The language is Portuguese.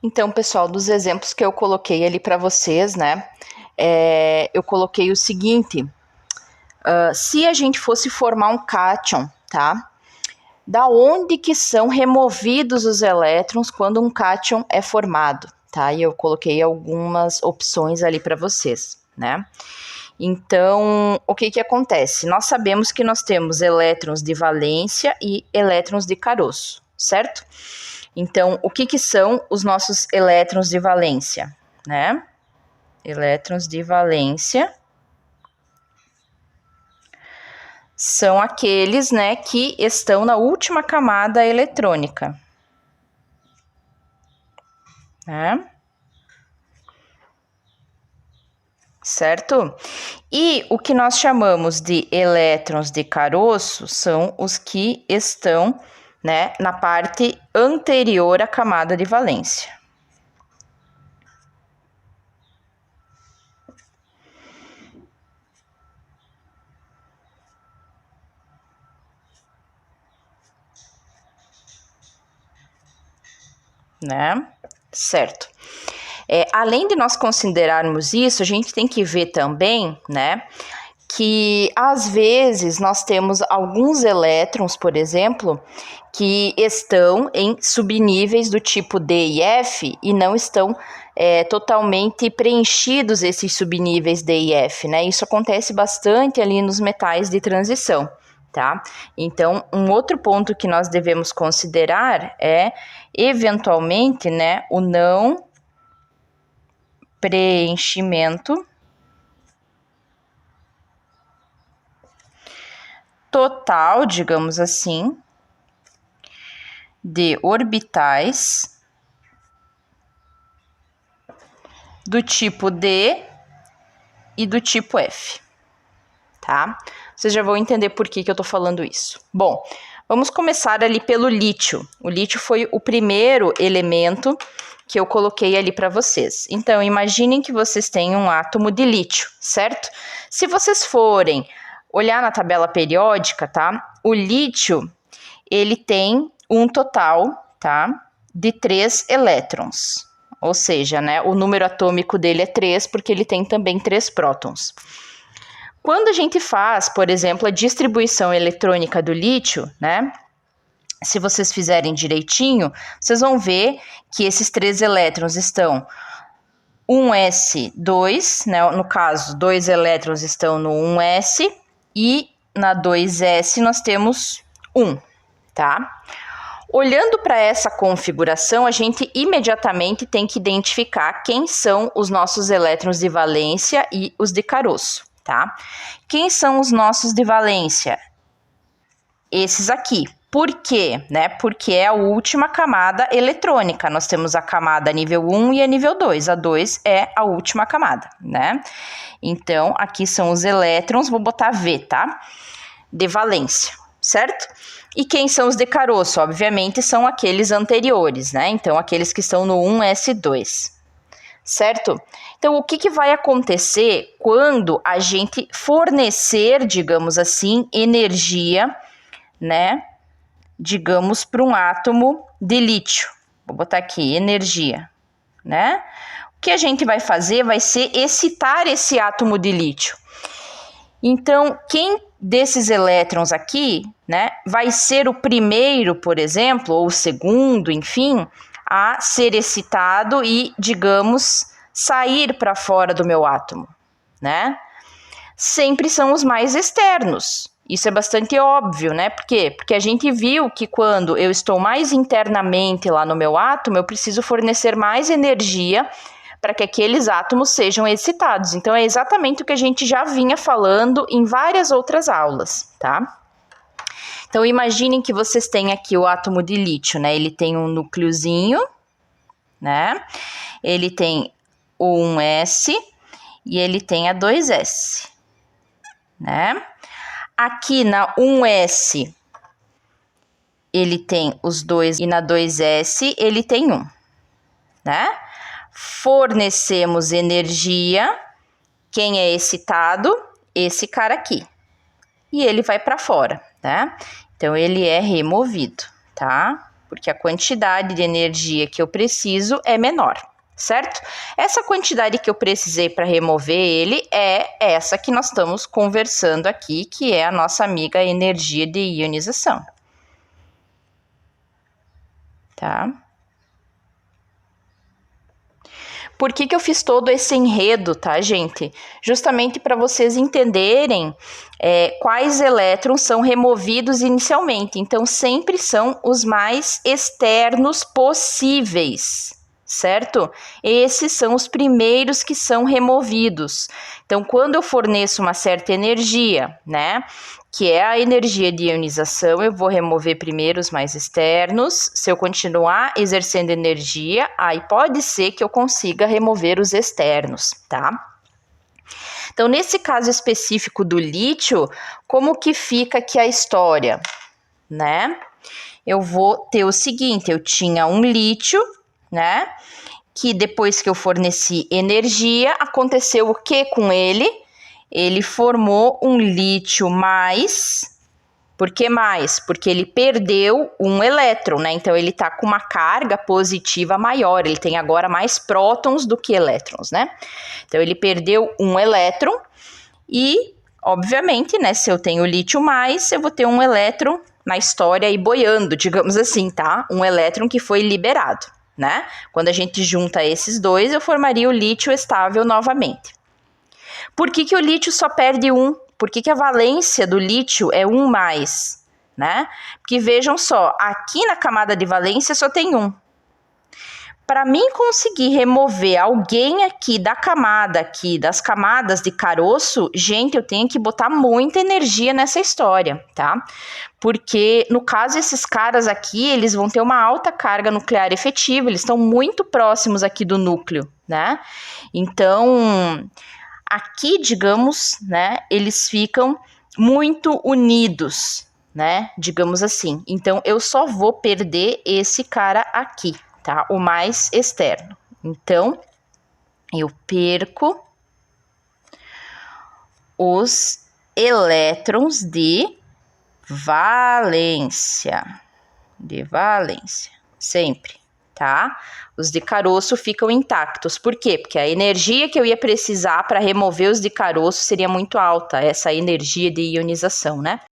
Então, pessoal, dos exemplos que eu coloquei ali para vocês, né, eu coloquei o seguinte, se a gente fosse formar um cátion, tá, da onde que são removidos os elétrons quando um cátion é formado, tá, e eu coloquei algumas opções ali para vocês, né. Então, o que que acontece? Nós sabemos que nós temos elétrons de valência e elétrons de caroço, certo? Então, o que que são os nossos elétrons de valência, né? Elétrons de valência são aqueles, né, que estão na última camada eletrônica, né? Certo? E o que nós chamamos de elétrons de caroço são os que estão, né, na parte anterior à camada de valência. Né? Certo. Além de nós considerarmos isso, a gente tem que ver também, né, que às vezes nós temos alguns elétrons, por exemplo, que estão em subníveis do tipo D e F e não estão totalmente preenchidos esses subníveis D e F, né? Isso acontece bastante ali nos metais de transição, tá? Então, um outro ponto que nós devemos considerar é, eventualmente, né, o não preenchimento total, digamos assim, de orbitais do tipo D e do tipo F, tá? Vocês já vão entender por que eu tô falando isso. Bom, vamos começar ali pelo lítio. O lítio foi o primeiro elemento que eu coloquei ali para vocês. Então, imaginem que vocês têm um átomo de lítio, certo? Se vocês forem olhar na tabela periódica, tá? O lítio, ele tem um total, tá? De 3 elétrons. Ou seja, né? O número atômico dele é 3, porque ele tem também 3 prótons. Quando a gente faz, por exemplo, a distribuição eletrônica do lítio, né? Se vocês fizerem direitinho, vocês vão ver que esses 3 elétrons estão 1s2, né? No caso, 2 elétrons estão no 1s e na 2s nós temos 1, tá? Olhando para essa configuração, a gente imediatamente tem que identificar quem são os nossos elétrons de valência e os de caroço, tá? Quem são os nossos de valência? Esses aqui. Por quê? Né? Porque é a última camada eletrônica. Nós temos a camada nível 1 e a nível 2. A 2 é a última camada, né? Então, aqui são os elétrons, vou botar V, tá? De valência, certo? E quem são os de caroço? Obviamente, são aqueles anteriores, né? Então, aqueles que estão no 1s2, certo? Então, o que vai acontecer quando a gente fornecer, digamos assim, energia, né? Digamos, para um átomo de lítio. Vou botar aqui, energia, né? O que a gente vai fazer vai ser excitar esse átomo de lítio. Então, quem desses elétrons aqui, né, vai ser o primeiro, por exemplo, ou o segundo, enfim, a ser excitado e, digamos, sair para fora do meu átomo, né? Sempre são os mais externos. Isso é bastante óbvio, né? Por quê? Porque a gente viu que quando eu estou mais internamente lá no meu átomo, eu preciso fornecer mais energia para que aqueles átomos sejam excitados. Então, é exatamente o que a gente já vinha falando em várias outras aulas, tá? Então, imaginem que vocês têm aqui o átomo de lítio, né? Ele tem um núcleozinho, né? Ele tem o 1s e ele tem a 2s, né? Aqui na 1s, ele tem os 2 e na 2s ele tem 1, né? Fornecemos energia, quem é excitado? Esse cara aqui. E ele vai para fora, né? Então, ele é removido, tá? porque a quantidade de energia que eu preciso é menor, certo? Essa quantidade que eu precisei para remover ele é essa que nós estamos conversando aqui, que é a nossa amiga energia de ionização. Tá? Por que eu fiz todo esse enredo, tá, gente? Justamente para vocês entenderem quais elétrons são removidos inicialmente. Então, sempre são os mais externos possíveis, certo? Esses são os primeiros que são removidos. Então, quando eu forneço uma certa energia, né, que é a energia de ionização, eu vou remover primeiro os mais externos. Se eu continuar exercendo energia, aí pode ser que eu consiga remover os externos, tá? Então, nesse caso específico do lítio, como que fica aqui a história, né? Eu vou ter o seguinte, eu tinha um lítio, né? Que depois que eu forneci energia, aconteceu o que com ele? Ele formou um lítio mais. Por que mais? Porque ele perdeu um elétron, né? Então ele tá com uma carga positiva maior, ele tem agora mais prótons do que elétrons, né? Então ele perdeu um elétron e, obviamente, né, se eu tenho lítio mais, eu vou ter um elétron na história aí boiando, digamos assim, tá? Um elétron que foi liberado, né? Quando a gente junta esses dois, eu formaria o lítio estável novamente. Por que o lítio só perde um? Por que a valência do lítio é 1 mais, né? Porque vejam só, aqui na camada de valência só tem 1. Para mim conseguir remover alguém aqui da camada aqui, das camadas de caroço, gente, eu tenho que botar muita energia nessa história, tá? Porque, no caso, esses caras aqui, eles vão ter uma alta carga nuclear efetiva, eles estão muito próximos aqui do núcleo, né? Então, aqui, digamos, né, eles ficam muito unidos, né, digamos assim. Então, eu só vou perder esse cara aqui, tá? O mais externo. Então, eu perco os elétrons de valência. Sempre, tá? Os de caroço ficam intactos. Por quê? Porque a energia que eu ia precisar para remover os de caroço seria muito alta, essa energia de ionização, né?